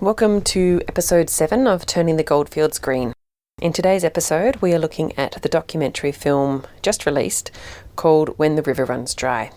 Welcome to episode 7 of Turning the Goldfields Green. In today's episode, we are looking at the documentary film just released called When the River Runs Dry.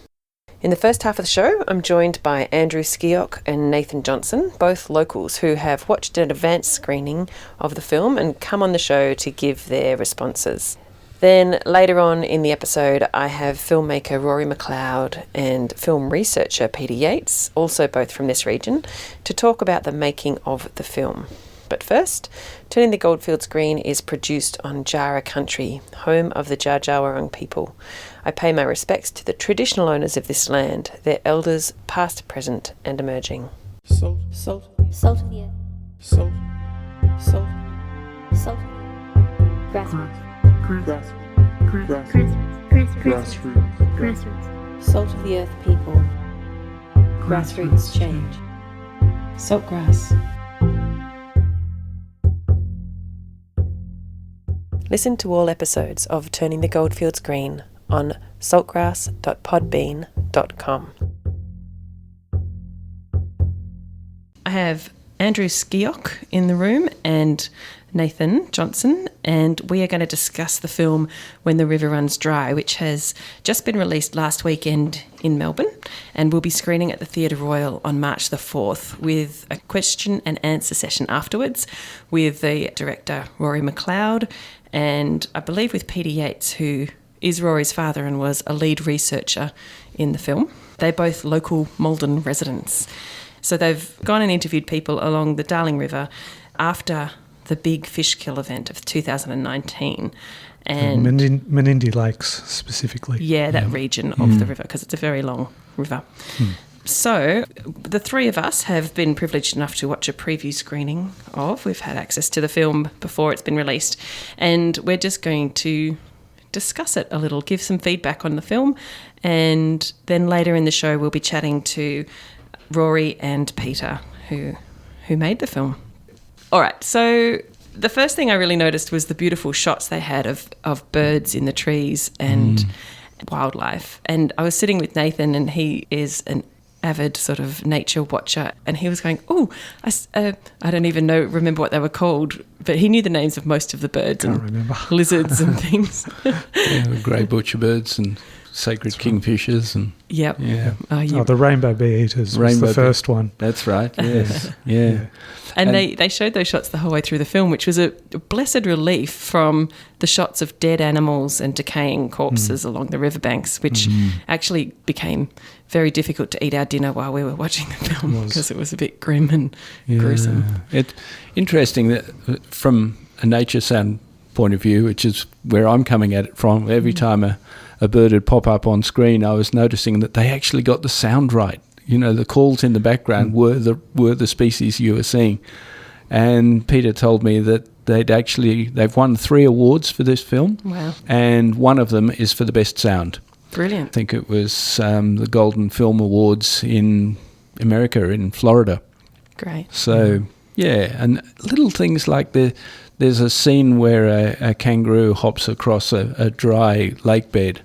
In the first half of the show, I'm joined by Andrew Skeoch and Nathan Johnson, both locals who have watched an advanced screening of the film and come on the show to give their responses. Then later on in the episode, I have filmmaker Rory McLeod and film researcher Peter Yates, also both from this region, to talk about the making of the film. But first, Turning the Goldfields Green is produced on Jara country, home of the Dja Dja Wurrung people. I pay my respects to the traditional owners of this land, their elders past, present and emerging. Salt, Salt of the earth. salt, Salt. Grassroots. grassroots, Salt of the earth people. Grassroots change. Saltgrass. Listen to all episodes of Turning the Goldfields Green on saltgrass.podbean.com. I have Andrew Skeoch in the room and Nathan Johnson, and we are going to discuss the film When the River Runs Dry, which has just been released last weekend in Melbourne and will be screening at the Theatre Royal on March the 4th with a question and answer session afterwards with the director Rory McLeod and I believe with Peter Yates, who is Rory's father and was a lead researcher in the film. They're both local Maldon residents. So they've gone and interviewed people along the Darling River after the big fish kill event of 2019. And Menindee Lakes specifically. Yeah, that region of the river, because it's a very long river. So the three of us have been privileged enough to watch a preview screening of. We've had access to the film before it's been released, and we're just going to discuss it a little, give some feedback on the film, and then later in the show we'll be chatting to Rory and Peter, who made the film. All right, so the first thing I really noticed was the beautiful shots they had of birds in the trees and wildlife. And I was sitting with Nathan, and he is an avid sort of nature watcher, and he was going, I don't even remember what they were called, but he knew the names of most of the birds and lizards and things. The grey butcher birds and sacred kingfishers and the rainbow bee eaters was the first one. That's right. Yes, yeah. And they showed those shots the whole way through the film, which was a blessed relief from the shots of dead animals and decaying corpses along the riverbanks, which actually became very difficult to eat our dinner while we were watching the film because it was a bit grim and gruesome. It's interesting that from a nature sound point of view, which is where I'm coming at it from, every time a bird would pop up on screen, I was noticing that they actually got the sound right. You know, the calls in the background were the species you were seeing. And Peter told me that they've won 3 awards for this film. Wow. And one of them is for the best sound. Brilliant. I think it was the Golden Film Awards in America, in Florida. Great. So, and little things like there's a scene where a kangaroo hops across a dry lake bed,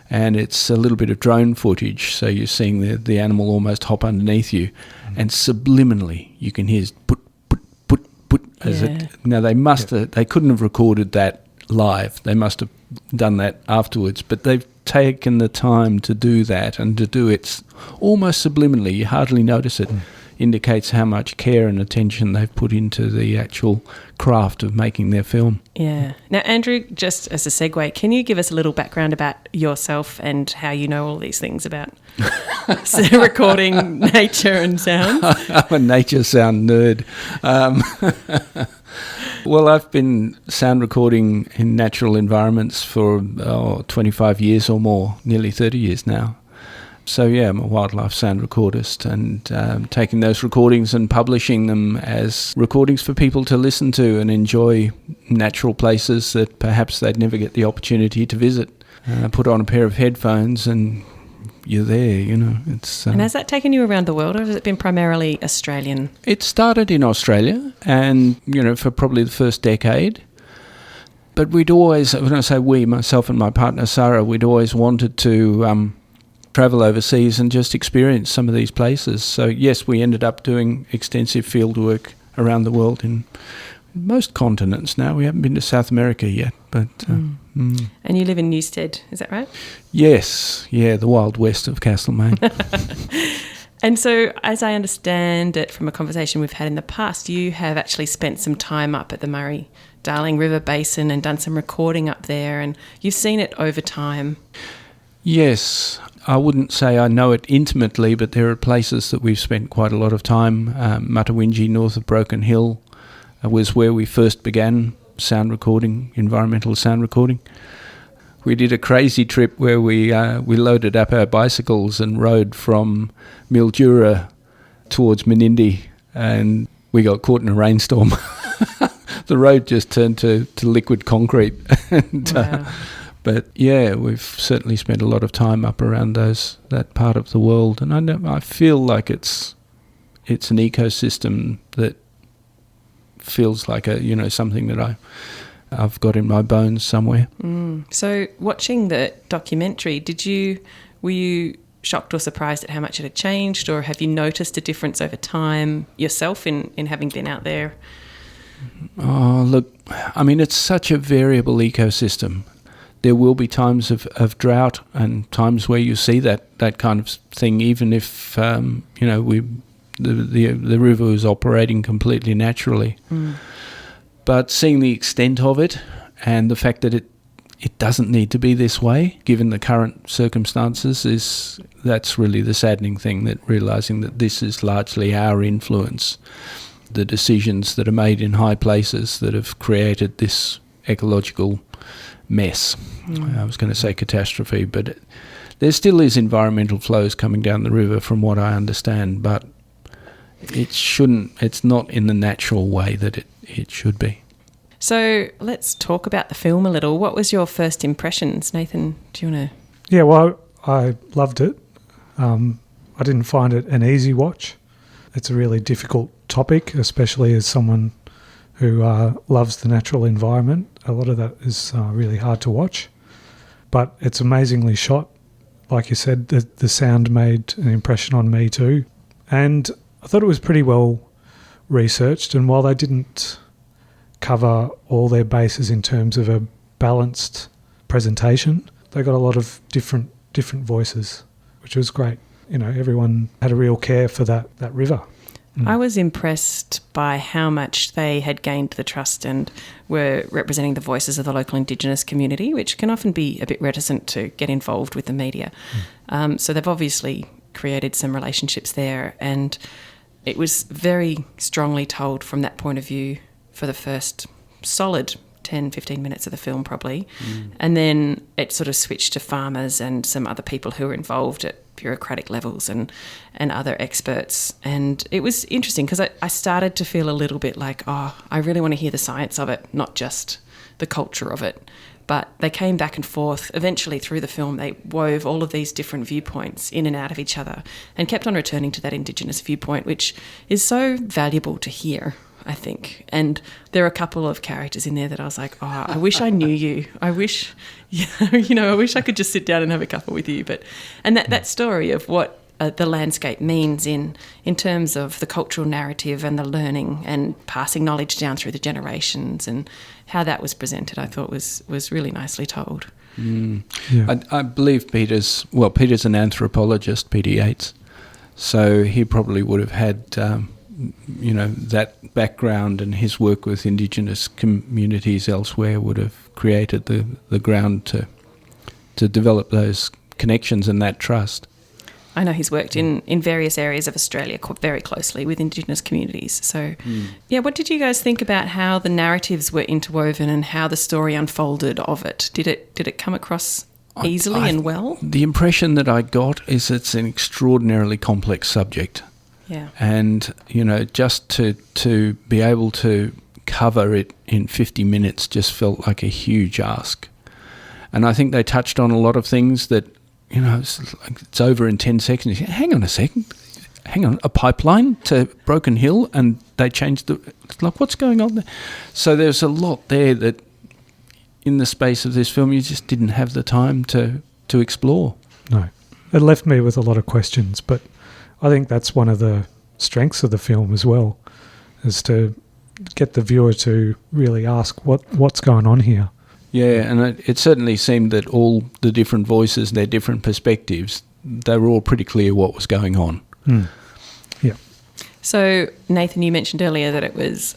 and it's a little bit of drone footage, so you're seeing the animal almost hop underneath you, and subliminally you can hear put as it. Now they couldn't have recorded that live. They must have done that afterwards, but they've taken the time to do that and to do it almost subliminally. You hardly notice it. Indicates how much care and attention they've put into the actual craft of making their film. Yeah. Now, Andrew, just as a segue, can you give us a little background about yourself and how you know all these things about recording nature and sound? I'm a nature sound nerd. Well, I've been sound recording in natural environments for 25 years or more, nearly 30 years now. So, I'm a wildlife sound recordist, and taking those recordings and publishing them as recordings for people to listen to and enjoy natural places that perhaps they'd never get the opportunity to visit. Put on a pair of headphones and you're there, It's and has that taken you around the world, or has it been primarily Australian? It started in Australia and, for probably the first decade. But we'd always, when I say we, myself and my partner Sarah, we'd always wanted to travel overseas and just experience some of these places. So yes, we ended up doing extensive field work around the world in most continents now. We haven't been to South America yet, but... And you live in Newstead, is that right? Yes, yeah, the wild west of Castlemaine. And so, as I understand it from a conversation we've had in the past, you have actually spent some time up at the Murray-Darling River Basin and done some recording up there, and you've seen it over time. Yes, I wouldn't say I know it intimately, but there are places that we've spent quite a lot of time. Muttawinji, north of Broken Hill, was where we first began sound recording, environmental sound recording. We did a crazy trip where we loaded up our bicycles and rode from Mildura towards Menindee, and we got caught in a rainstorm. The road just turned to liquid concrete. And, wow. But yeah, we've certainly spent a lot of time up around that part of the world, and I feel like it's an ecosystem that feels like something that I've got in my bones somewhere. So watching the documentary, were you shocked or surprised at how much it had changed, or have you noticed a difference over time yourself in having been out there? Oh, look, I mean, it's such a variable ecosystem. There will be times of drought and times where you see that kind of thing, even if, the river is operating completely naturally. But seeing the extent of it and the fact that it doesn't need to be this way, given the current circumstances, that's really the saddening thing, that realising that this is largely our influence, the decisions that are made in high places that have created this ecological mess. I was going to say catastrophe, but there still is environmental flows coming down the river from what I understand, but it's not in the natural way that it should be. So let's talk about the film a little. What was your first impressions, Nathan? Do you want to... Yeah, well, I loved it. I didn't find it an easy watch. It's a really difficult topic, especially as someone who loves the natural environment. A lot of that is really hard to watch. But it's amazingly shot. Like you said, the sound made an impression on me too. And I thought it was pretty well researched, and while they didn't cover all their bases in terms of a balanced presentation, they got a lot of different voices, which was great. Everyone had a real care for that river. I was impressed by how much they had gained the trust and were representing the voices of the local Indigenous community, which can often be a bit reticent to get involved with the media. So they've obviously created some relationships there, and it was very strongly told from that point of view for the first solid 10, 15 minutes of the film probably. And then it sort of switched to farmers and some other people who were involved at bureaucratic levels and other experts. And it was interesting because I started to feel a little bit like, I really want to hear the science of it, not just the culture of it. But they came back and forth. Eventually through the film, they wove all of these different viewpoints in and out of each other and kept on returning to that Indigenous viewpoint, which is so valuable to hear, I think. And there are a couple of characters in there that I was like, I wish I knew you. I wish I could just sit down and have a cuppa with you. And that story of what the landscape means in terms of the cultural narrative and the learning and passing knowledge down through the generations and how that was presented, I thought was really nicely told. Yeah. I believe Peter's an anthropologist, Peter Yates, so he probably would have had that background, and his work with Indigenous communities elsewhere would have created the ground to develop those connections and that trust. I know he's worked in various areas of Australia very closely with Indigenous communities. So, what did you guys think about how the narratives were interwoven and how the story unfolded of it? Did it come across easily and well? The impression that I got is it's an extraordinarily complex subject. Yeah. And, just to be able to cover it in 50 minutes just felt like a huge ask. And I think they touched on a lot of things that, it's over in 10 seconds. Hang on a second. A pipeline to Broken Hill, and they changed what's going on there? So there's a lot there that in the space of this film you just didn't have the time to explore. No. it left me with a lot of questions, but I think that's one of the strengths of the film as well, is to get the viewer to really ask what's going on here. Yeah, and it certainly seemed that all the different voices, their different perspectives, they were all pretty clear what was going on. Yeah. So, Nathan, you mentioned earlier that it was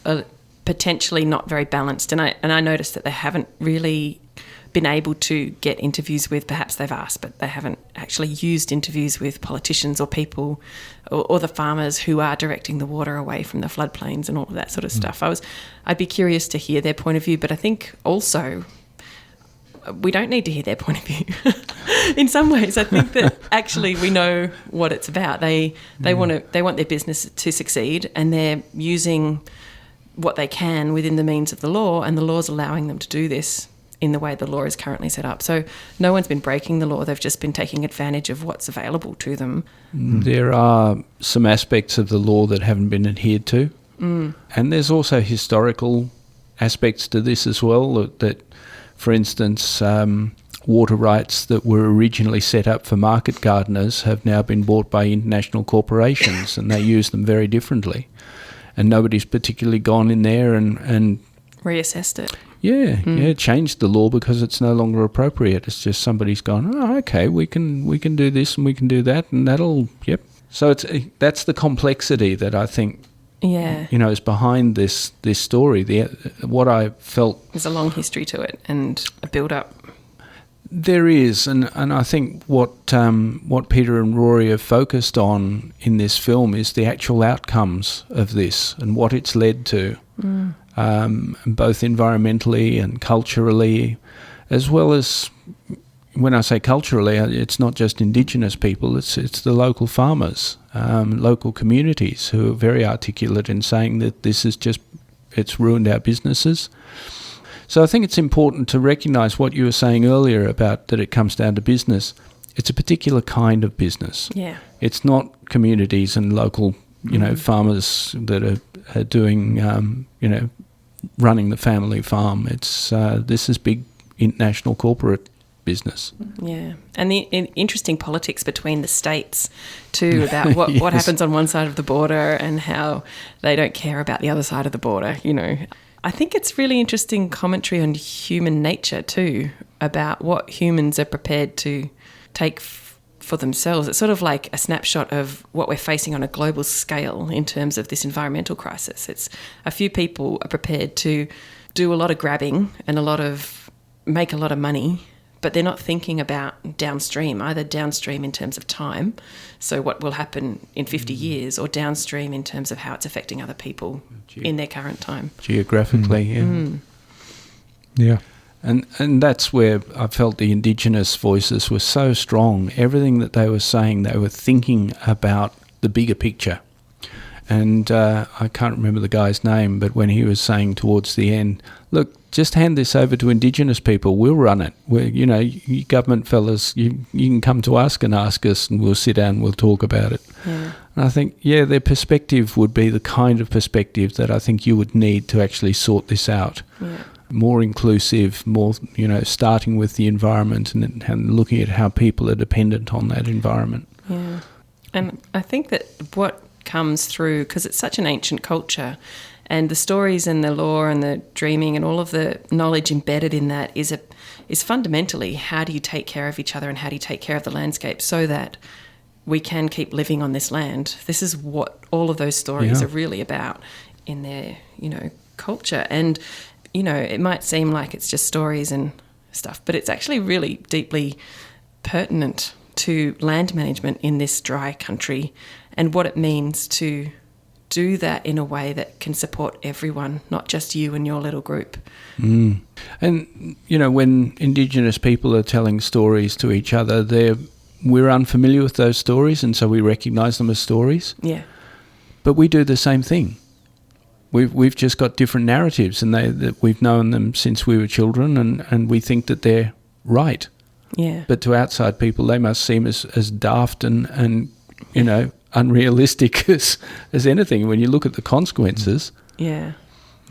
potentially not very balanced, and I noticed that they haven't really been able to get interviews with, perhaps they've asked, but they haven't actually used interviews with politicians or people or the farmers who are directing the water away from the floodplains and all of that sort of stuff. I'd be curious to hear their point of view, but I think also we don't need to hear their point of view. In some ways, I think that actually we know what it's about. They want their business to succeed, and they're using what they can within the means of the law, and the law's allowing them to do this in the way the law is currently set up. So no one's been breaking the law, they've just been taking advantage of what's available to them. There are some aspects of the law that haven't been adhered to. And there's also historical aspects to this as well, that for instance, water rights that were originally set up for market gardeners have now been bought by international corporations, and they use them very differently. And nobody's particularly gone in there and Reassessed it. Yeah, changed the law because it's no longer appropriate. It's just somebody's gone, oh, okay, we can do this and we can do that, and yep. So that's the complexity that I think, is behind this story. What I felt, there's a long history to it and a build up. There is, and I think what Peter and Rory have focused on in this film is the actual outcomes of this and what it's led to. Both environmentally and culturally, as well as, when I say culturally, it's not just Indigenous people, it's the local farmers, local communities who are very articulate in saying that this is it's ruined our businesses. So I think it's important to recognise what you were saying earlier about that it comes down to business. It's a particular kind of business. Yeah. It's not communities and local, farmers that are doing, running the family farm. It's this is big international corporate business. Yeah, and the interesting politics between the states too, about what, Yes. what happens on one side of the border and how they don't care about the other side of the border, I think it's really interesting commentary on human nature too, about what humans are prepared to take for themselves. It's sort of like a snapshot of what we're facing on a global scale in terms of this environmental crisis. It's a few people are prepared to do a lot of grabbing and make a lot of money, but they're not thinking about downstream, either downstream in terms of time, so what will happen in 50 years, or downstream in terms of how it's affecting other people in their current time. Geographically, Yeah. And that's where I felt the Indigenous voices were so strong. Everything that they were saying, they were thinking about the bigger picture. And I can't remember the guy's name, but when he was saying towards the end, look, just hand this over to Indigenous people, we'll run it. You government fellas, you can come to us and ask us, and we'll sit down and we'll talk about it. Yeah. And I think, their perspective would be the kind of perspective that I think you would need to actually sort this out. Yeah. More inclusive, more, starting with the environment and looking at how people are dependent on that environment. Yeah. And I think that what comes through, because it's such an ancient culture, and the stories and the lore and the dreaming and all of the knowledge embedded in that is fundamentally, how do you take care of each other and how do you take care of the landscape so that we can keep living on this land. This is what all of those stories are really about in their, culture. And it might seem like it's just stories and stuff, but it's actually really deeply pertinent to land management in this dry country and what it means to do that in a way that can support everyone, not just you and your little group. And, when Indigenous people are telling stories to each other, we're unfamiliar with those stories, and so we recognise them as stories. Yeah. But we do the same thing. We've just got different narratives, and that we've known them since we were children, and we think that they're right. Yeah. But to outside people, they must seem as daft and unrealistic as anything when you look at the consequences. Yeah.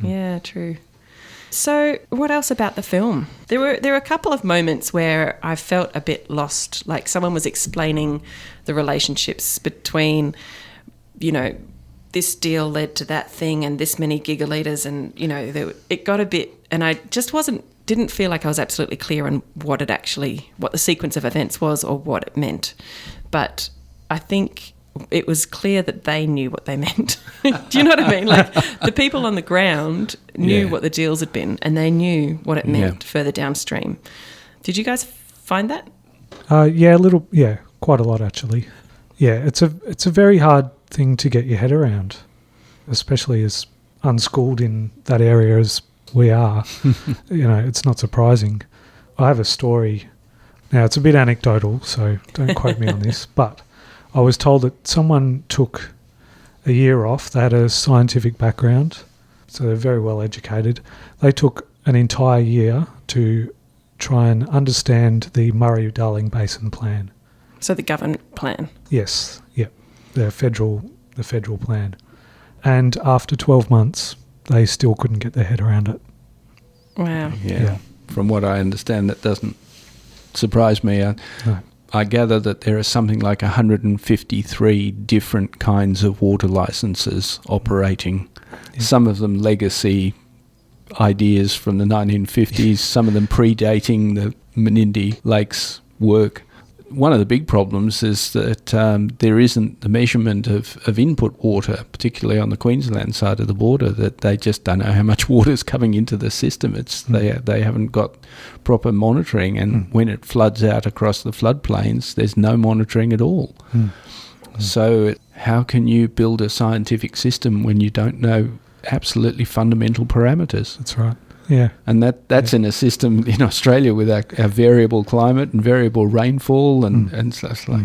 Yeah, true. So what else about the film? There were a couple of moments where I felt a bit lost, like someone was explaining the relationships between, you know, this deal led to that thing and this many gigalitres, and, you know, it got a bit, and I just didn't feel like I was absolutely clear on what the sequence of events was or what it meant. But I think it was clear that they knew what they meant. Do you know what I mean? Like, the people on the ground knew what the deals had been, and they knew what it meant further downstream. Did you guys find that? Quite a lot actually. Yeah, it's a very hard thing to get your head around, especially as unschooled in that area as we are. You know, it's not surprising. I have a story. Now, it's a bit anecdotal, so don't quote me on this, but I was told that someone took a year off. They had a scientific background, so they're very well educated. They took an entire year to try and understand the Murray-Darling Basin Plan. So the government plan? Yes, the federal plan. And after 12 months, they still couldn't get their head around it. Wow. Yeah. From what I understand, that doesn't surprise me. No. I gather that there are something like 153 different kinds of water licenses operating. Yeah. Some of them legacy ideas from the 1950s, some of them predating the Menindee Lakes work. One of the big problems is that there isn't the measurement of input water, particularly on the Queensland side of the border, that they just don't know how much water is coming into the system. They haven't got proper monitoring, and when it floods out across the floodplains, there's no monitoring at all. So how can you build a scientific system when you don't know absolutely fundamental parameters? That's right. Yeah. And that's in a system in Australia with our variable climate and variable rainfall and such like.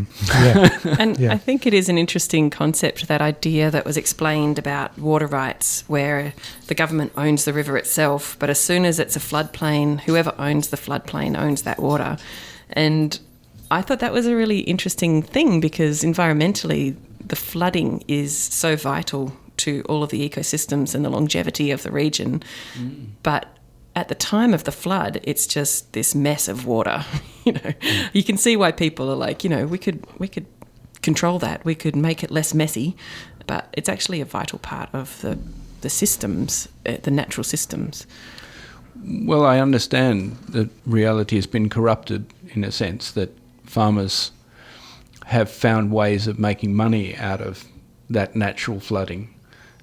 And I think it is an interesting concept, that idea that was explained about water rights, where the government owns the river itself, but as soon as it's a floodplain, whoever owns the floodplain owns that water. And I thought that was a really interesting thing, because environmentally the flooding is so vital to all of the ecosystems and the longevity of the region. But at the time of the flood, it's just this mess of water. You can see why people are like, we could control that, we could make it less messy, but it's actually a vital part of the systems, the natural systems. Well, I understand that reality has been corrupted in a sense, that farmers have found ways of making money out of that natural flooding.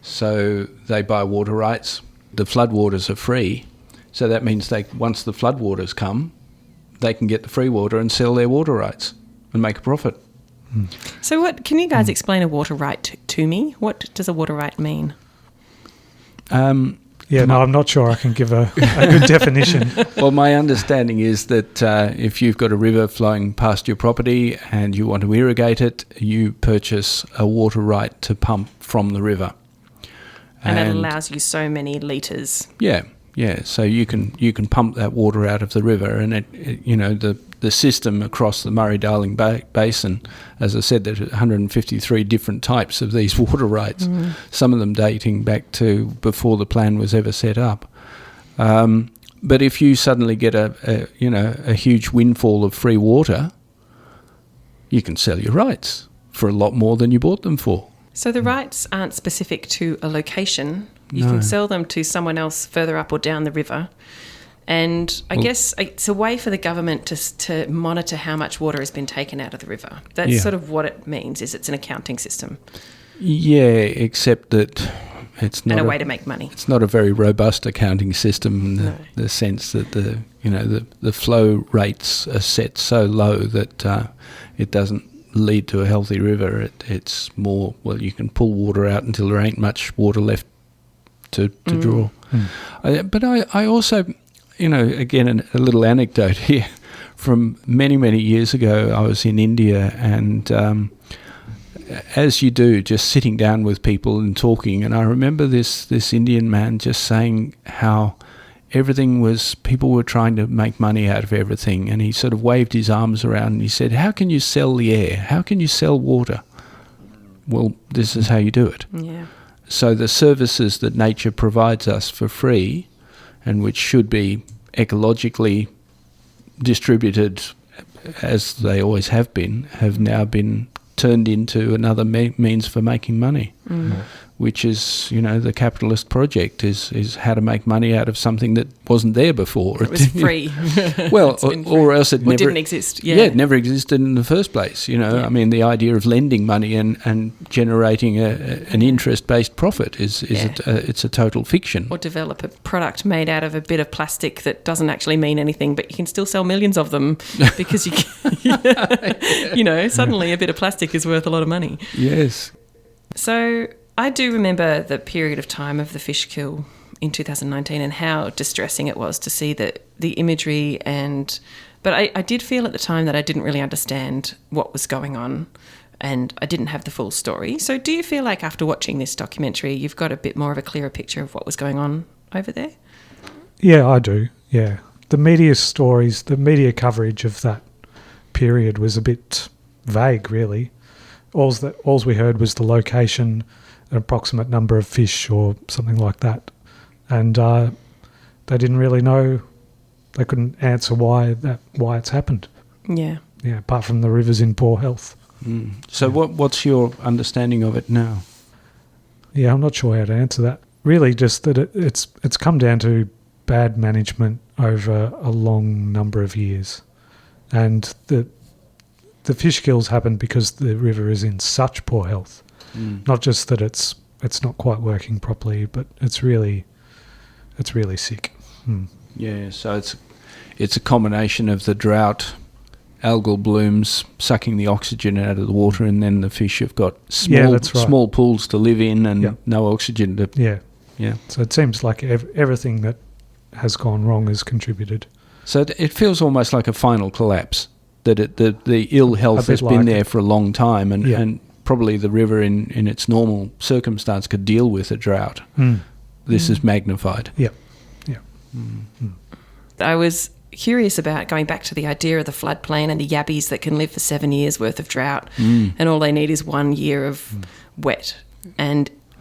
So they buy water rights. The floodwaters are free. So that means once the floodwaters come, they can get the free water and sell their water rights and make a profit. So can you guys explain a water right to me? What does a water right mean? I'm not sure I can give a good definition. Well, my understanding is that if you've got a river flowing past your property and you want to irrigate it, you purchase a water right to pump from the river. And it allows you so many litres. Yeah. So you can pump that water out of the river, and the system across the Murray-Darling Basin, as I said, there's 153 different types of these water rights. Some of them dating back to before the plan was ever set up. But if you suddenly get a huge windfall of free water, you can sell your rights for a lot more than you bought them for. So the rights aren't specific to a location. You can sell them to someone else further up or down the river. And I guess it's a way for the government to monitor how much water has been taken out of the river. That's sort of what it means, is it's an accounting system. Yeah, except that it's not... And a way to make money. It's not a very robust accounting system in the sense that the flow rates are set so low that it doesn't lead to a healthy river. It's more, you can pull water out until there ain't much water left to draw. But I also, again, a little anecdote here. From many, many years ago, I was in India, and as you do, just sitting down with people and talking, and I remember this Indian man just saying how people were trying to make money out of everything, and he sort of waved his arms around and he said, how can you sell the air? How can you sell water? Well, this is how you do it. Yeah. So the services that nature provides us for free, and which should be ecologically distributed as they always have now been turned into another means for making money, which is, the capitalist project is how to make money out of something that wasn't there before. It was free. Well, or else it never didn't exist. Yeah, it never existed in the first place. I mean, the idea of lending money and generating an interest-based profit it's a total fiction. Or develop a product made out of a bit of plastic that doesn't actually mean anything, but you can still sell millions of them because you can, suddenly a bit of plastic is worth a lot of money. Yes. So I do remember the period of time of the fish kill in 2019 and how distressing it was to see the imagery but I did feel at the time that I didn't really understand what was going on and I didn't have the full story. So do you feel like after watching this documentary you've got a bit more of a clearer picture of what was going on over there? Yeah, I do, yeah. The media stories, the media coverage of that period was a bit vague, really. All we heard was the location, an approximate number of fish or something like that. And they didn't really know, they couldn't answer why it's happened. Yeah. Yeah, apart from the river's in poor health. So what's your understanding of it now? Yeah, I'm not sure how to answer that. Really just that it's come down to bad management over a long number of years. And the fish kills happened because the river is in such poor health. Not just that it's not quite working properly, but it's really sick. Yeah, so it's a combination of the drought, algal blooms sucking the oxygen out of the water, and then the fish have got small pools to live in and no oxygen to... Yeah. So it seems like everything that has gone wrong has contributed. So it feels almost like a final collapse, that the ill health has been there for a long time, and probably the river in its normal circumstance could deal with a drought. This is magnified. Yeah. I was curious about going back to the idea of the floodplain and the yabbies that can live for 7 years worth of drought and all they need is 1 year of wet.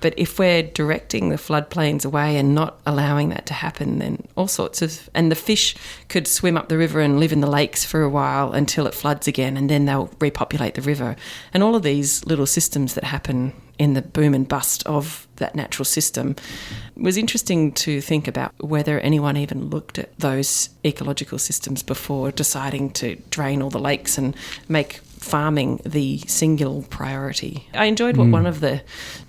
But if we're directing the floodplains away and not allowing that to happen, then all sorts of... And the fish could swim up the river and live in the lakes for a while until it floods again, and then they'll repopulate the river. And all of these little systems that happen in the boom and bust of that natural system. It was interesting to think about whether anyone even looked at those ecological systems before deciding to drain all the lakes and make farming the single priority. I enjoyed what one of the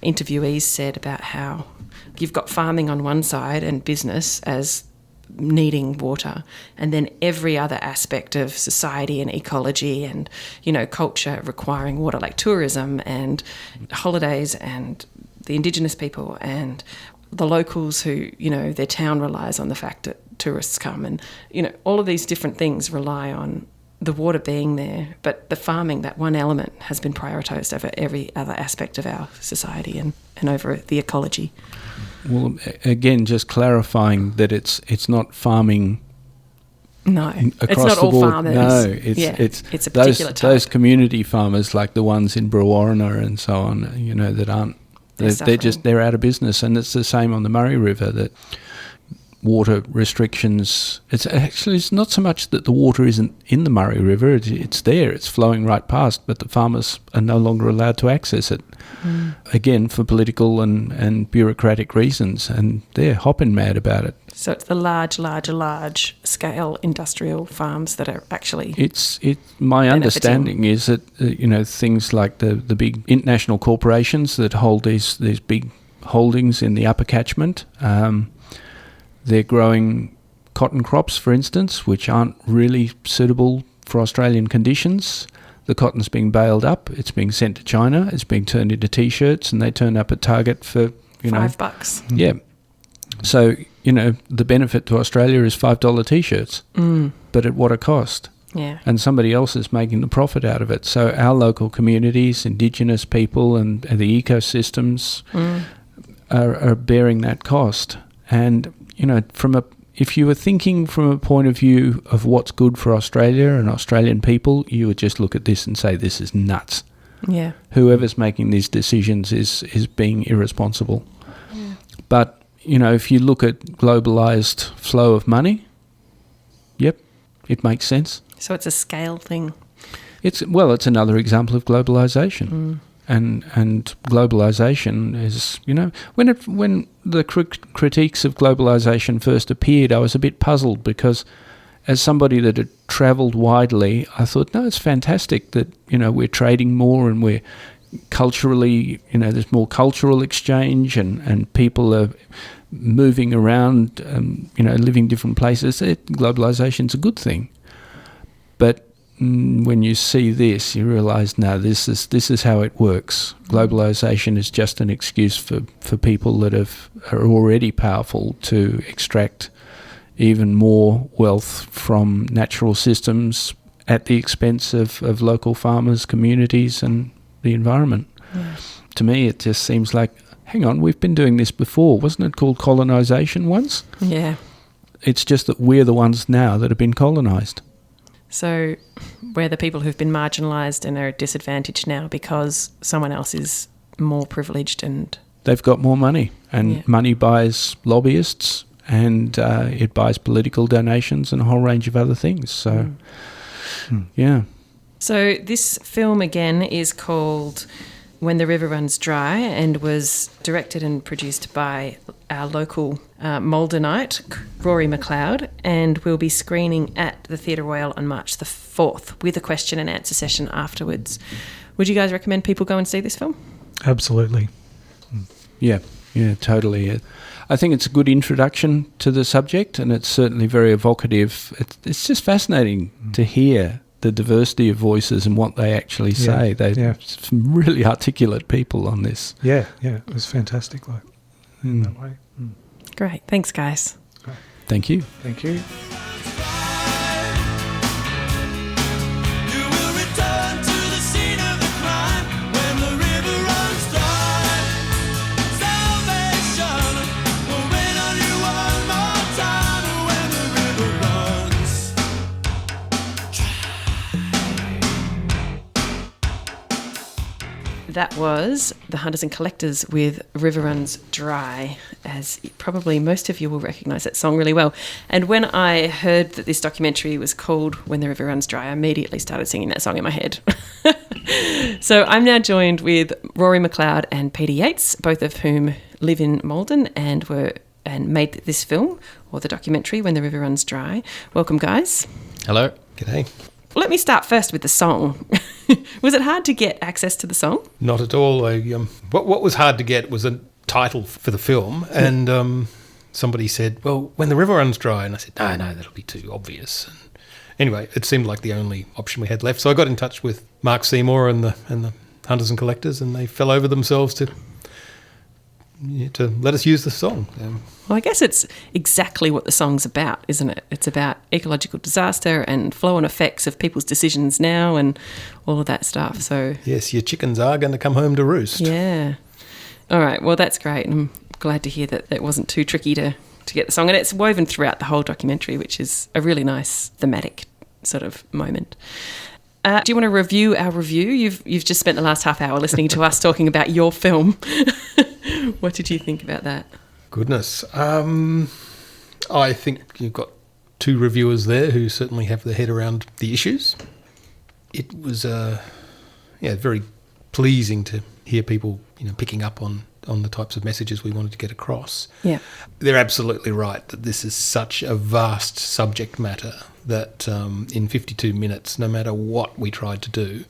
interviewees said about how you've got farming on one side and business as needing water, and then every other aspect of society and ecology and, culture requiring water, like tourism and holidays and the Indigenous people and the locals who, their town relies on the fact that tourists come, and, all of these different things rely on the water being there, but the farming, that one element, has been prioritised over every other aspect of our society and over the ecology. Well, again, just clarifying that it's not farming. No, across it's not the all board. farmers. No, it's a particular type. Those community farmers, like the ones in Brewarrina and so on, that aren't. They're out of business, and it's the same on the Murray River. That water restrictions. It's not so much that the water isn't in the Murray River. It's there. It's flowing right past, but the farmers are no longer allowed to access it. Again, for political and bureaucratic reasons, and they're hopping mad about it. So it's the large scale industrial farms that are actually. My understanding is that things like the big international corporations that hold these big holdings in the upper catchment. They're growing cotton crops, for instance, which aren't really suitable for Australian conditions. The cotton's being baled up, it's being sent to China, it's being turned into T-shirts, and they turn up at Target for, $5. Yeah. So, the benefit to Australia is $5 T-shirts, but at what a cost? Yeah. And somebody else is making the profit out of it. So our local communities, Indigenous people and the ecosystems are bearing that cost. And if you were thinking from a point of view of what's good for Australia and Australian people, you would just look at this and say, this is nuts. Yeah. Whoever's making these decisions is being irresponsible. Yeah. But if you look at globalised flow of money, yep, it makes sense. So it's a scale thing. It's another example of globalisation. And globalisation is, when the critiques of globalisation first appeared, I was a bit puzzled because as somebody that had travelled widely, I thought, no, it's fantastic that, we're trading more and we're culturally, there's more cultural exchange and people are moving around, living different places. Globalisation's a good thing. But when you see this, you realise, no, this is how it works. Globalisation is just an excuse for people that are already powerful to extract even more wealth from natural systems at the expense of local farmers, communities and the environment. Yeah. To me, it just seems like, hang on, we've been doing this before. Wasn't it called colonisation once? Yeah. It's just that we're the ones now that have been colonised. So we're the people who've been marginalised and are disadvantaged now because someone else is more privileged and... They've got more money, and money buys lobbyists and it buys political donations and a whole range of other things. So, yeah. So this film, again, is called When the River Runs Dry and was directed and produced by our local Maldonite, Rory McLeod, and will be screening at the Theatre Royal on March the 4th with a question and answer session afterwards. Would you guys recommend people go and see this film? Absolutely. Yeah, totally. I think it's a good introduction to the subject, and it's certainly very evocative. It's just fascinating to hear the diversity of voices and what they actually say. They're some really articulate people on this. Yeah, it was fantastic in that way. Great. Thanks, guys. Thank you. Thank you. That was The Hunters and Collectors with River Runs Dry, as probably most of you will recognise that song really well. And when I heard that this documentary was called When the River Runs Dry, I immediately started singing that song in my head. So I'm now joined with Rory McLeod and Peter Yates, both of whom live in Maldon and made this film, or the documentary When the River Runs Dry. Welcome, guys. Hello. G'day. Let me start first with the song. Was it hard to get access to the song? Not at all. What was hard to get was a title for the film, and somebody said, well, When the River Runs Dry, and I said, no, that'll be too obvious. And anyway, it seemed like the only option we had left, so I got in touch with Mark Seymour and the Hunters and Collectors, and they fell over themselves to let us use the song. Well, I guess it's exactly what the song's about, isn't it? It's about ecological disaster and flow-on effects of people's decisions now and all of that stuff. So yes, your chickens are going to come home to roost. Yeah. All right, well, that's great. I'm glad to hear that it wasn't too tricky to get the song. And it's woven throughout the whole documentary, which is a really nice thematic sort of moment. Do you want to review our review? You've just spent the last half hour listening to us talking about your film. What did you think about that? Goodness. I think you've got two reviewers there who certainly have their head around the issues. It was very pleasing to hear people picking up on the types of messages we wanted to get across. Yeah. They're absolutely right that this is such a vast subject matter that in 52 minutes, no matter what we tried to do,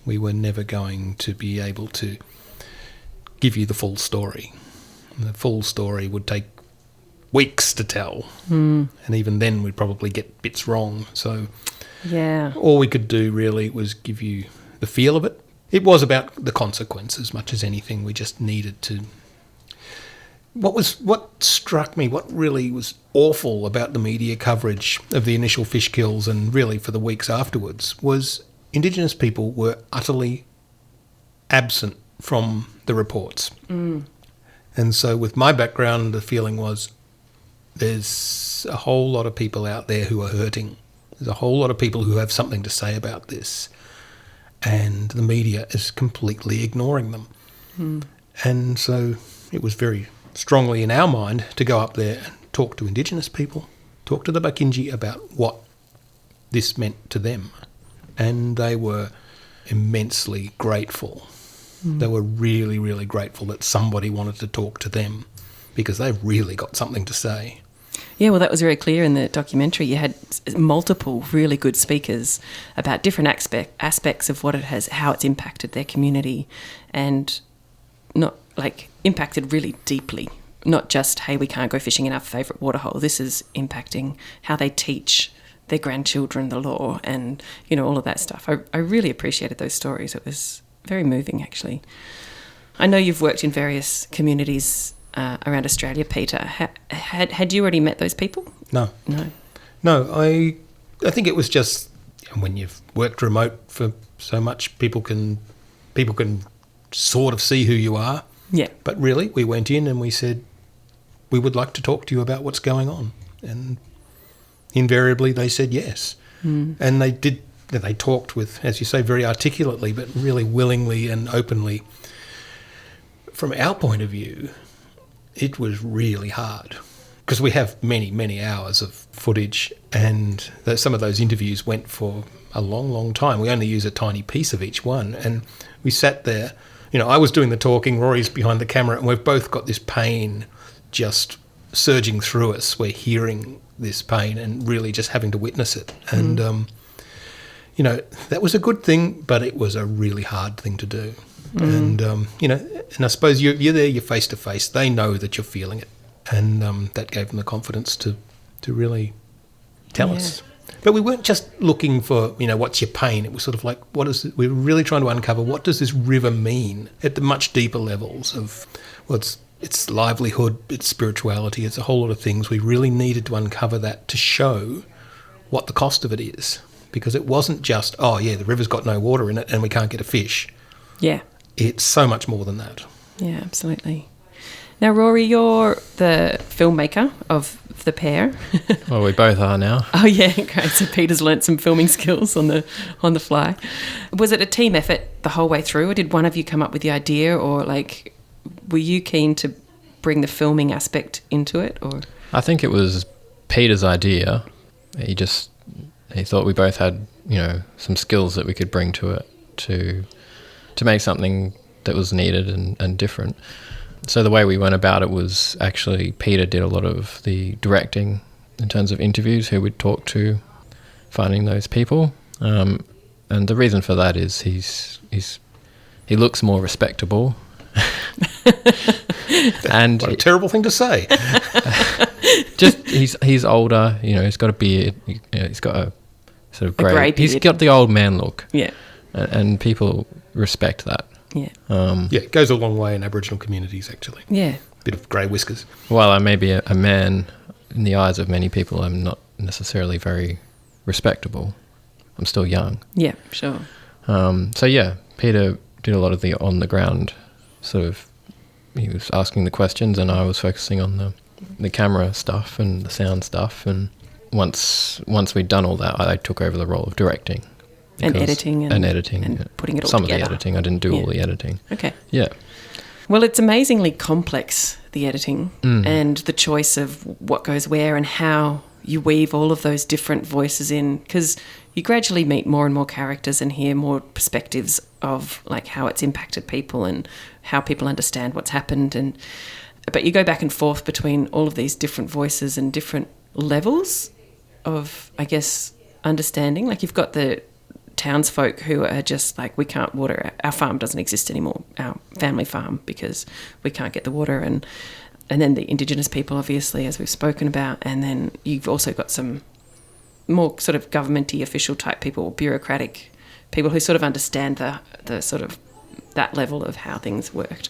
we were never going to be able to give you the full story. And the full story would take weeks to tell, and even then we'd probably get bits wrong. So all we could do really was give you the feel of it. It was about the consequence as much as anything. We just needed to... What struck me, what really was awful about the media coverage of the initial fish kills and really for the weeks afterwards was Indigenous people were utterly absent from the reports. And so with my background, the feeling was there's a whole lot of people out there who are hurting. There's a whole lot of people who have something to say about this. And the media is completely ignoring them. And so it was very strongly in our mind to go up there and talk to Indigenous people, talk to the Bakinji about what this meant to them. And they were immensely grateful. They were really, really grateful that somebody wanted to talk to them, because they've really got something to say. Yeah, well, that was very clear in the documentary. You had multiple really good speakers about different aspects of what it has, how it's impacted their community, and not like impacted really deeply. Not just, hey, we can't go fishing in our favourite waterhole. This is impacting how they teach their grandchildren the law and, you know, all of that stuff. I really appreciated those stories. It was very moving, actually. I know you've worked in various communities around Australia, Peter. Had you already met those people? No. I think it was just when you've worked remote for so much, people can sort of see who you are. Yeah. But really, we went in and we said, we would like to talk to you about what's going on. And invariably they said yes. And they did. They talked with, as you say, very articulately, but really willingly and openly. From our point of view, it was really hard because we have many, many hours of footage, and some of those interviews went for a long, long time. We only use a tiny piece of each one. And we sat there, you know, I was doing the talking, Rory's behind the camera, and we've both got this pain just surging through us. We're hearing this pain and really just having to witness it. And, you know, that was a good thing, but it was a really hard thing to do. And, you know, and I suppose you're there, you're face to face. They know that you're feeling it. And that gave them the confidence to really tell us. But we weren't just looking for, you know, what's your pain? It was sort of like, we were really trying to uncover, what does this river mean at the much deeper levels of, well, it's livelihood, it's spirituality, it's a whole lot of things. We really needed to uncover that to show what the cost of it is. Because it wasn't just, oh, yeah, the river's got no water in it and we can't get a fish. Yeah. It's so much more than that. Yeah, absolutely. Now, Rory, you're the filmmaker of the pair. Well, we both are now. Oh, yeah, great. So Peter's learnt some filming skills on the fly. Was it a team effort the whole way through, or did one of you come up with the idea, or like, were you keen to bring the filming aspect into it, or? I think it was Peter's idea. He thought we both had, you know, some skills that we could bring to it to make something that was needed and different. So the way we went about it was actually Peter did a lot of the directing in terms of interviews, who we'd talk to, finding those people. And the reason for that is he looks more respectable. And what a terrible thing to say. Just he's older, you know, he's got a beard, you know, he's got a sort of grey beard. He's got the old man look. Yeah. And people respect that. Yeah. It goes a long way in Aboriginal communities, actually. Yeah. Bit of grey whiskers. While I may be a man, in the eyes of many people, I'm not necessarily very respectable. I'm still young. Yeah, sure. So yeah, Peter did a lot of the on-the-ground sort of, he was asking the questions and I was focusing on the camera stuff and the sound stuff. And once we'd done all that, I took over the role of directing. And editing. And editing. And putting it all Some together. of the editing. I didn't do all the editing. Okay. Yeah. Well, it's amazingly complex, the editing, and the choice of what goes where and how you weave all of those different voices in, because you gradually meet more and more characters and hear more perspectives of like how it's impacted people and how people understand what's happened. But you go back and forth between all of these different voices and different levels of, I guess, understanding. Like you've got the townsfolk who are just like, we can't water, our farm doesn't exist anymore, our family farm, because we can't get the water, and then the Indigenous people, obviously, as we've spoken about, and then you've also got some more sort of governmenty official type people, bureaucratic people who sort of understand the sort of that level of how things worked.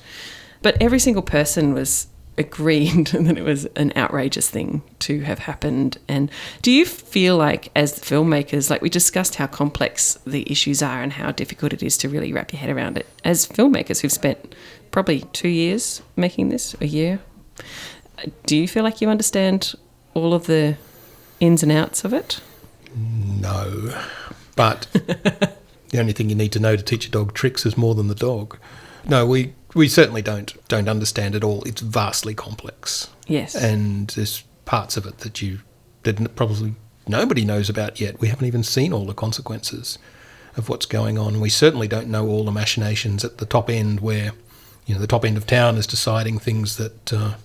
But every single person was agreed that it was an outrageous thing to have happened. And do you feel like, as filmmakers, like we discussed how complex the issues are and how difficult it is to really wrap your head around it, as filmmakers who've spent probably 2 years making this, a year, do you feel like you understand all of the ins and outs of it? No, but the only thing you need to know to teach a dog tricks is more than the dog. No, we we certainly don't understand it all. It's vastly complex. Yes. And there's parts of it that probably nobody knows about yet. We haven't even seen all the consequences of what's going on. We certainly don't know all the machinations at the top end where, the top end of town is deciding things that,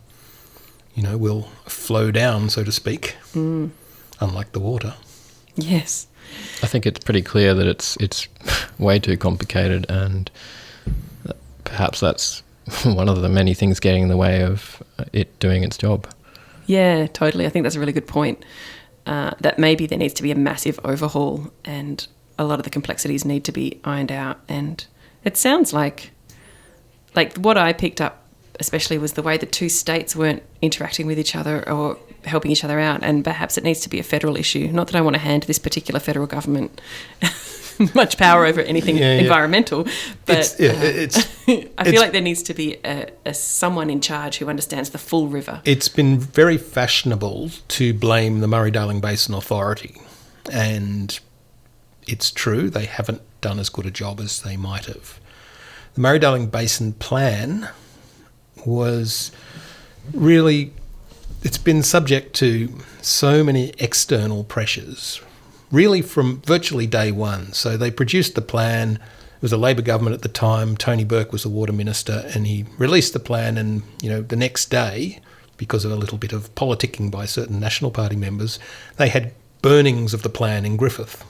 will flow down, so to speak, unlike the water. Yes. I think it's pretty clear that it's way too complicated, and perhaps that's one of the many things getting in the way of it doing its job. Yeah, totally. I think that's a really good point. That maybe there needs to be a massive overhaul and a lot of the complexities need to be ironed out. And it sounds like what I picked up especially was the way the two states weren't interacting with each other or helping each other out, and perhaps it needs to be a federal issue. Not that I want to hand this particular federal government much power over anything environmental, but I feel like there needs to be someone in charge who understands the full river. It's been very fashionable to blame the Murray-Darling Basin Authority, and it's true, they haven't done as good a job as they might have. The Murray-Darling Basin Plan was really, it's been subject to so many external pressures, really from virtually day one. So they produced the plan. It was a Labor government at the time. Tony Burke was the water minister, and he released the plan, and the next day, because of a little bit of politicking by certain National Party members, they had burnings of the plan in Griffith.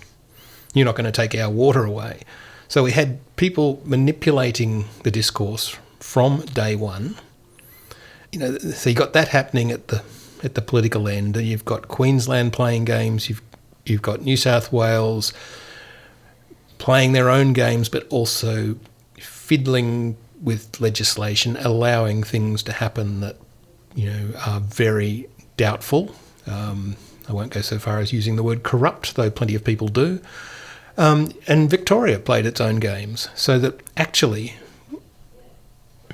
You're not going to take our water away. So we had people manipulating the discourse from day one. So you got that happening at the political end. You've got Queensland playing games. You've got New South Wales playing their own games, but also fiddling with legislation, allowing things to happen that are very doubtful. I won't go so far as using the word corrupt, though plenty of people do. And Victoria played its own games, so that actually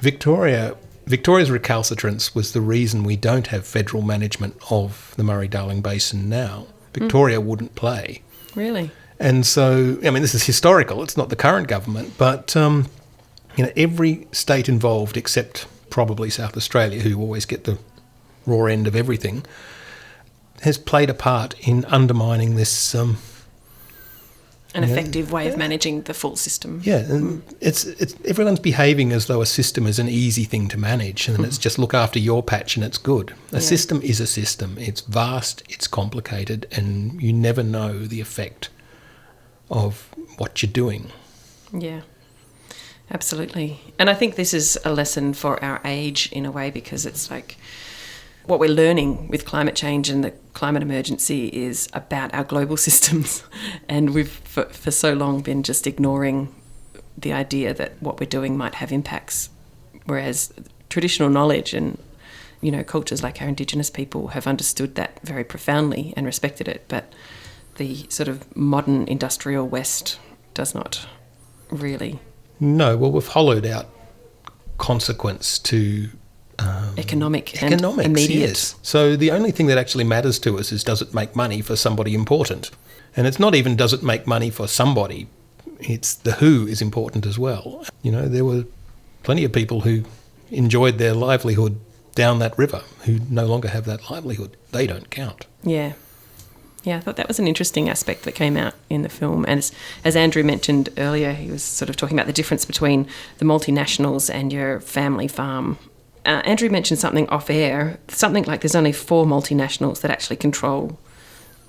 Victoria's recalcitrance was the reason we don't have federal management of the Murray-Darling Basin now. Victoria wouldn't play. Really? And so, this is historical. It's not the current government, but every state involved, except probably South Australia, who always get the raw end of everything, has played a part in undermining this. An effective way of managing the full system. Yeah, and it's everyone's behaving as though a system is an easy thing to manage, and it's just look after your patch and it's good. A system is a system. It's vast, it's complicated, and you never know the effect of what you're doing. Yeah, absolutely. And I think this is a lesson for our age in a way, because it's like what we're learning with climate change and the climate emergency is about our global systems. And we've for so long been just ignoring the idea that what we're doing might have impacts, whereas traditional knowledge and cultures like our Indigenous people have understood that very profoundly and respected it, but the sort of modern industrial West does not really. No, well, we've hollowed out consequence to economics, immediate. Yes. So the only thing that actually matters to us is, does it make money for somebody important? And it's not even does it make money for somebody, it's the who is important as well. There were plenty of people who enjoyed their livelihood down that river who no longer have that livelihood. They don't count. Yeah. Yeah, I thought that was an interesting aspect that came out in the film. And as Andrew mentioned earlier, he was sort of talking about the difference between the multinationals and your family farm. Andrew mentioned something off air, something like there's only 4 multinationals that actually control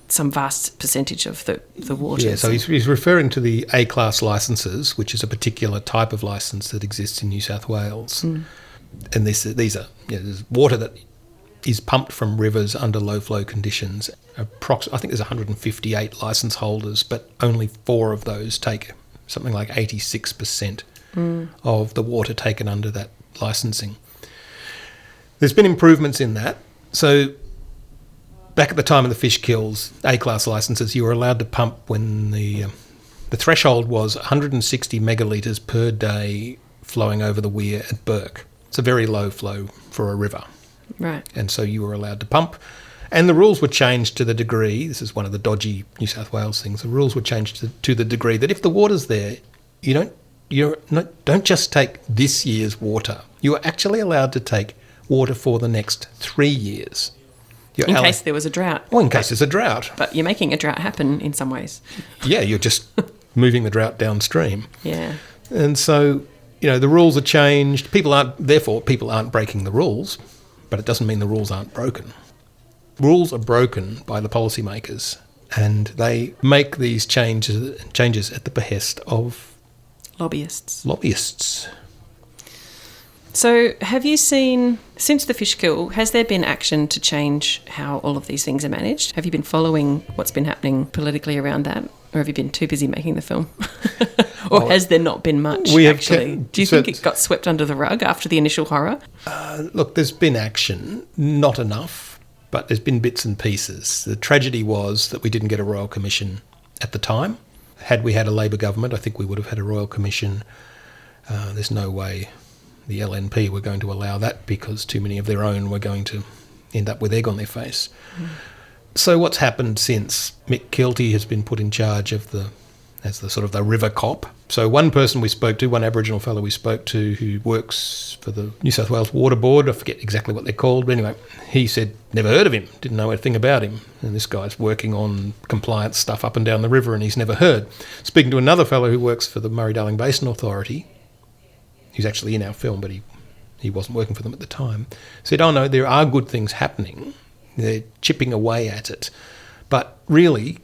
some vast percentage of the waters. Yeah, so he's referring to the A-class licences, which is a particular type of licence that exists in New South Wales. And these are there's water that is pumped from rivers under low flow conditions. I think there's 158 licence holders, but only 4 of those take something like 86% of the water taken under that licensing. There's been improvements in that. So back at the time of the fish kills, A-class licences, you were allowed to pump when the threshold was 160 megalitres per day flowing over the weir at Burke. It's a very low flow for a river. Right. And so you were allowed to pump. And the rules were changed to the degree, this is one of the dodgy New South Wales things, the rules were changed to the degree that if the water's there, you don't just take this year's water. You are actually allowed to take water for the next 3 years. In case there was a drought. Well, in case there's a drought. But you're making a drought happen in some ways. Yeah, you're just moving the drought downstream. Yeah. And so, the rules are changed. People aren't breaking the rules, but it doesn't mean the rules aren't broken. Rules are broken by the policymakers, and they make these changes at the behest of lobbyists. So have you seen, since the fish kill, has there been action to change how all of these things are managed? Have you been following what's been happening politically around that? Or have you been too busy making the film? Or has there not been much, actually? Do you think it got swept under the rug after the initial horror? Look, there's been action, not enough, but there's been bits and pieces. The tragedy was that we didn't get a Royal Commission at the time. Had we had a Labor government, I think we would have had a Royal Commission. There's no way the LNP were going to allow that, because too many of their own were going to end up with egg on their face. So what's happened since? Mick Keelty has been put in charge as the sort of the river cop. So one person we spoke to, one Aboriginal fellow we spoke to who works for the New South Wales Water Board, I forget exactly what they're called, but anyway, he said never heard of him, didn't know anything about him. And this guy's working on compliance stuff up and down the river and he's never heard. Speaking to another fellow who works for the Murray-Darling Basin Authority, who's actually in our film, but he wasn't working for them at the time, said, oh no, there are good things happening. They're chipping away at it. But really,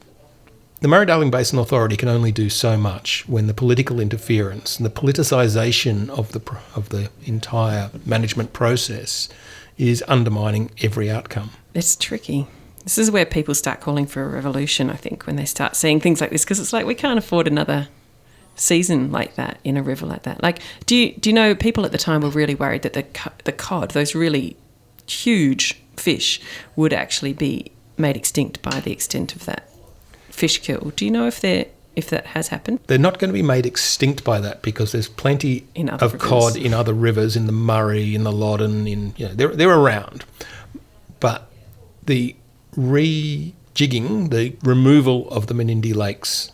the Murray-Darling Basin Authority can only do so much when the political interference and the politicisation of the entire management process is undermining every outcome. It's tricky. This is where people start calling for a revolution, I think, when they start seeing things like this, because it's like we can't afford another season like that in a river like that. Like, do you know, people at the time were really worried that the cod, those really huge fish, would actually be made extinct by the extent of that fish kill. Do you know if that has happened? They're not going to be made extinct by that, because there's plenty of cod in other rivers, in the Murray, in the Loddon, they're around. But the rejigging, the removal of the Menindee Lakes,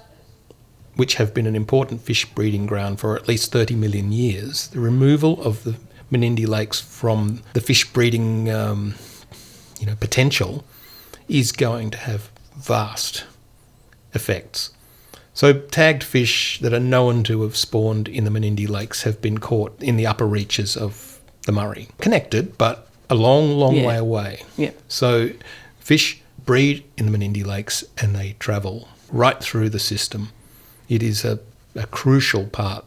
which have been an important fish breeding ground for at least 30 million years, the removal of the Menindee Lakes from the fish breeding potential is going to have vast effects. So tagged fish that are known to have spawned in the Menindee Lakes have been caught in the upper reaches of the Murray. Connected, but a long way away. Yeah. So fish breed in the Menindee Lakes and they travel right through the system. It is a crucial part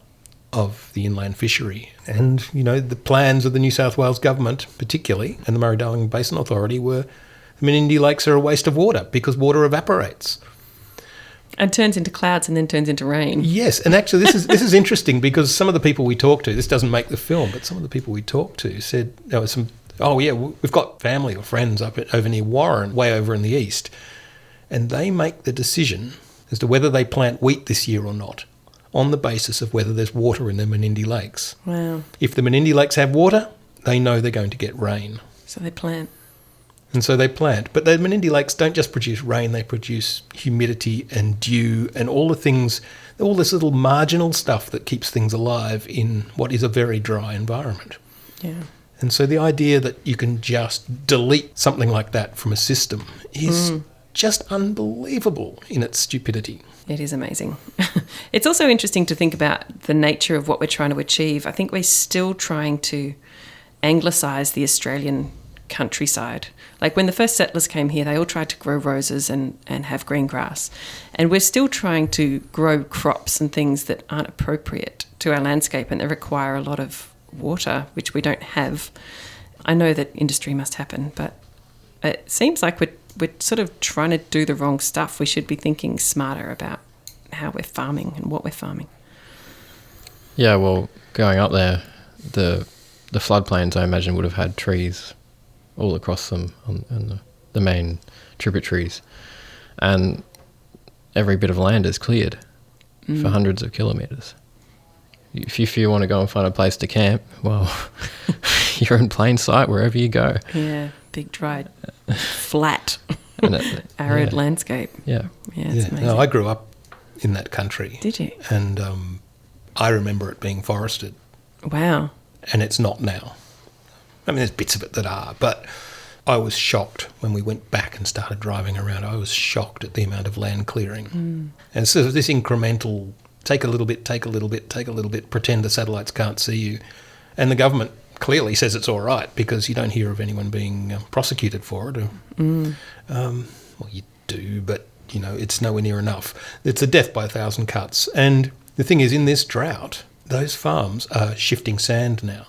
of the inland fishery. And, the plans of the New South Wales government, particularly, and the Murray-Darling Basin Authority, were the Menindee Lakes are a waste of water because water evaporates. And turns into clouds and then turns into rain. Yes, and actually this is interesting, because some of the people we talked to, this doesn't make the film, but some of the people we talked to said, we've got family or friends over near Warren, way over in the east, and they make the decision as to whether they plant wheat this year or not on the basis of whether there's water in the Menindee Lakes. Wow. If the Menindee Lakes have water, they know they're going to get rain. So they plant. And so they plant. But the Menindee Lakes don't just produce rain, they produce humidity and dew and all the things, all this little marginal stuff that keeps things alive in what is a very dry environment. Yeah. And so the idea that you can just delete something like that from a system is just unbelievable in its stupidity. It is amazing. It's also interesting to think about the nature of what we're trying to achieve. I think we're still trying to anglicise the Australian countryside. Like when the first settlers came here, they all tried to grow roses and have green grass. And we're still trying to grow crops and things that aren't appropriate to our landscape and that require a lot of water, which we don't have. I know that industry must happen, but it seems like we're sort of trying to do the wrong stuff. We should be thinking smarter about how we're farming and what we're farming. Yeah, well, going up there, the floodplains, I imagine, would have had trees all across them and the main tributaries. And every bit of land is cleared for hundreds of kilometres. If you want to go and find a place to camp, well, you're in plain sight wherever you go. Yeah, big, dry, flat, arid landscape. Yeah. Yeah, it's amazing. No, I grew up in that country. Did you? And I remember it being forested, Wow. and it's not now. I mean, there's bits of it that are, but I was shocked when we went back and started driving around. I was shocked at the amount of land clearing. And so this incremental, take a little bit, take a little bit, take a little bit, pretend the satellites can't see you. And the government clearly says it's all right because you don't hear of anyone being prosecuted for it. Well, you do, but, you know, it's nowhere near enough. It's a death by 1,000 cuts. And the thing is, in this drought, those farms are shifting sand now.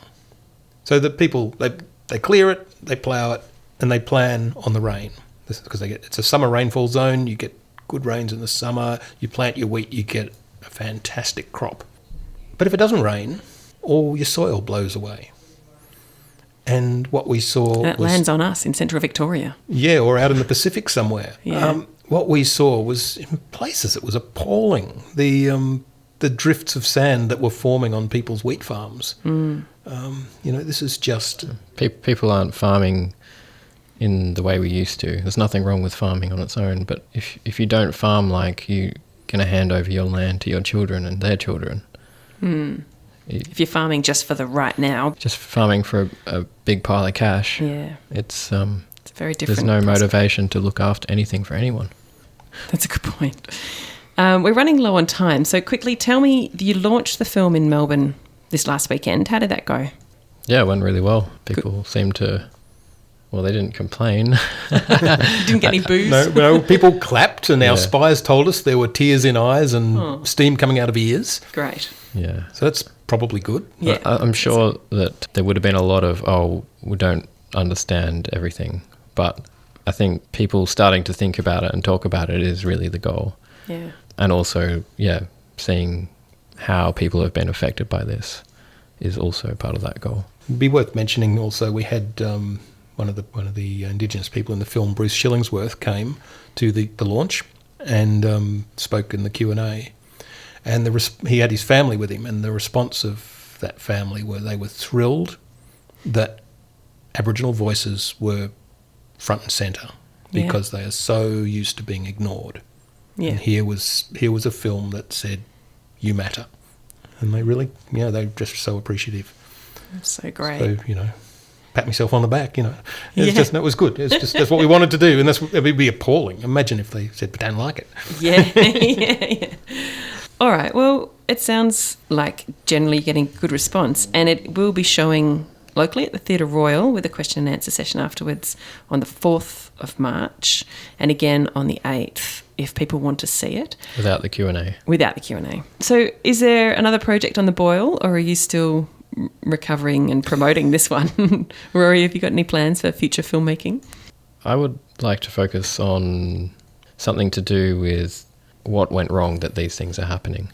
So the people, they clear it, they plough it, and they plan on the rain. This is because it's a summer rainfall zone. You get good rains in the summer. You plant your wheat, you get a fantastic crop. But if it doesn't rain, all your soil blows away. And what we saw That lands on us in central Victoria. Yeah, or out in the Pacific somewhere. Yeah. What we saw was, in places, it was appalling. The drifts of sand that were forming on people's wheat farms. You know, this is just... People aren't farming in the way we used to. There's nothing wrong with farming on its own, but if you don't farm, like, you're going to hand over your land to your children and their children. If you're farming just for the right now. Just farming for a big pile of cash. Yeah. It's a very different there's no prospect. motivation to look after anything for anyone. That's a good point. We're running low on time, so quickly tell me, you launched the film in Melbourne this last weekend. How did that go? Yeah, it went really well. People seemed to... Well, they didn't complain. Didn't get any boos? No, people clapped, and our Yeah. spies told us there were tears in eyes and steam coming out of ears. Great. Yeah. So that's probably good. Yeah. I'm sure that there would have been a lot of, we don't understand everything. But I think people starting to think about it and talk about it is really the goal. Yeah. And also, seeing how people have been affected by this is also part of that goal. It'd be worth mentioning also, we had one of the Indigenous people in the film, Bruce Shillingsworth, came to the launch and spoke in the Q&A. And he had his family with him, and the response of that family they were thrilled that Aboriginal voices were front and centre because they are so used to being ignored. Yeah. And here was a film that said, "You matter," and they really, they're just so appreciative. That's so great. So, pat myself on the back. It was good. That's what we wanted to do, and it would be appalling. Imagine if they said, "But don't like it." Yeah. yeah. All right. Well, it sounds like generally getting good response, and it will be showing locally at the Theatre Royal with a question and answer session afterwards on the 4th of March, and again on the 8th if people want to see it. Without the Q&A. Without the Q&A. So is there another project on the boil, or are you still recovering and promoting this one? Rory, have you got any plans for future filmmaking? I would like to focus on something to do with what went wrong that these things are happening.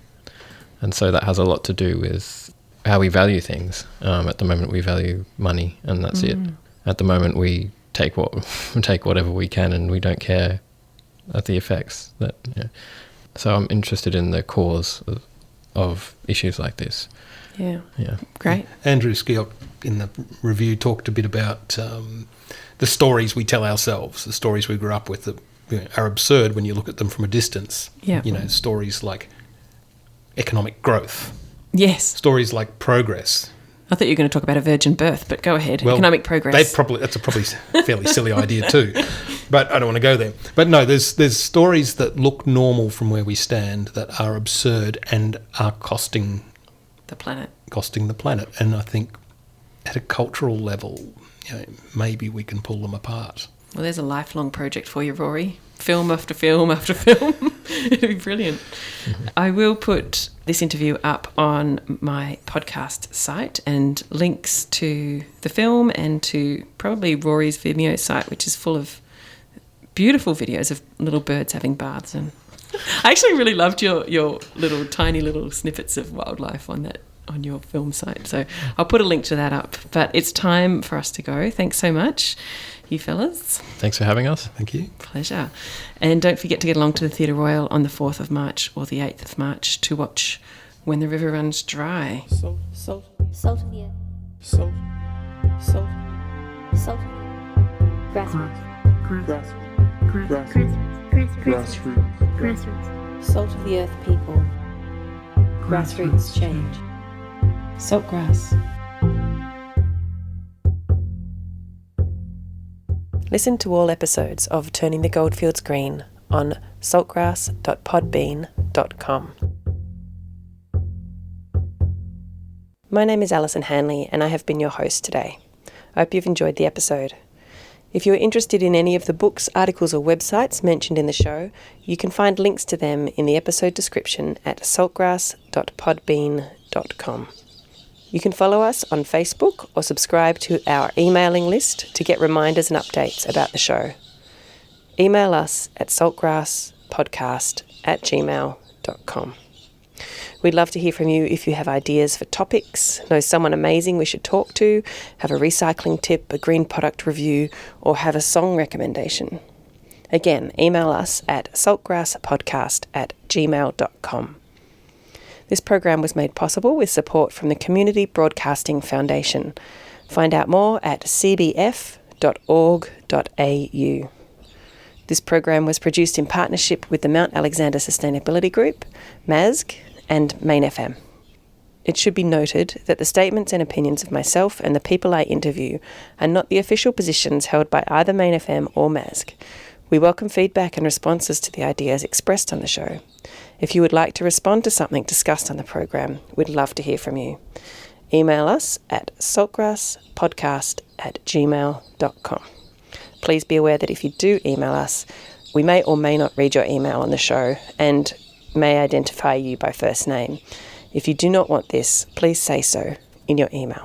And so that has a lot to do with how we value things. At the moment we value money, and that's it. At the moment we take whatever we can, and we don't care at the effects. So I'm interested in the cause of issues like this. Yeah. Yeah. Great. Andrew Skeoch in the review talked a bit about the stories we tell ourselves, the stories we grew up with that are absurd when you look at them from a distance. Yeah. Stories like economic growth, Yes. stories like progress. I thought you were going to talk about a virgin birth, but go ahead. Well, Economic progress. That's a probably fairly silly idea too, but I don't want to go there. But no, there's stories that look normal from where we stand that are absurd and are costing the planet. And I think at a cultural level, maybe we can pull them apart. Well, there's a lifelong project for you, Rory. Film after film after film. It'll be brilliant. I will put this interview up on my podcast site, and links to the film and to probably Rory's Vimeo site, which is full of beautiful videos of little birds having baths. And I actually really loved your little tiny little snippets of wildlife on your film site. So I'll put a link to that up. But it's time for us to go. Thanks so much, you fellas. Thanks for having us. Thank you. Pleasure. And don't forget to get along to the Theatre Royal on the 4th of March or the 8th of March to watch When the River Runs Dry. Salt of the earth. Salt. Grassroots. Salt of the earth people. Grassroots change. Saltgrass. Listen to all episodes of Turning the Goldfields Green on saltgrass.podbean.com. My name is Alison Hanley and I have been your host today. I hope you've enjoyed the episode. If you're interested in any of the books, articles or websites mentioned in the show, you can find links to them in the episode description at saltgrass.podbean.com. You can follow us on Facebook or subscribe to our emailing list to get reminders and updates about the show. Email us at saltgrasspodcast@gmail.com. We'd love to hear from you if you have ideas for topics, know someone amazing we should talk to, have a recycling tip, a green product review, or have a song recommendation. Again, email us at saltgrasspodcast@gmail.com. This program was made possible with support from the Community Broadcasting Foundation. Find out more at cbf.org.au. This program was produced in partnership with the Mount Alexander Sustainability Group, MASG, and Main FM. It should be noted that the statements and opinions of myself and the people I interview are not the official positions held by either Main FM or MASG. We welcome feedback and responses to the ideas expressed on the show. If you would like to respond to something discussed on the program, we'd love to hear from you. Email us at saltgrasspodcast@gmail.com. Please be aware that if you do email us, we may or may not read your email on the show and may identify you by first name. If you do not want this, please say so in your email.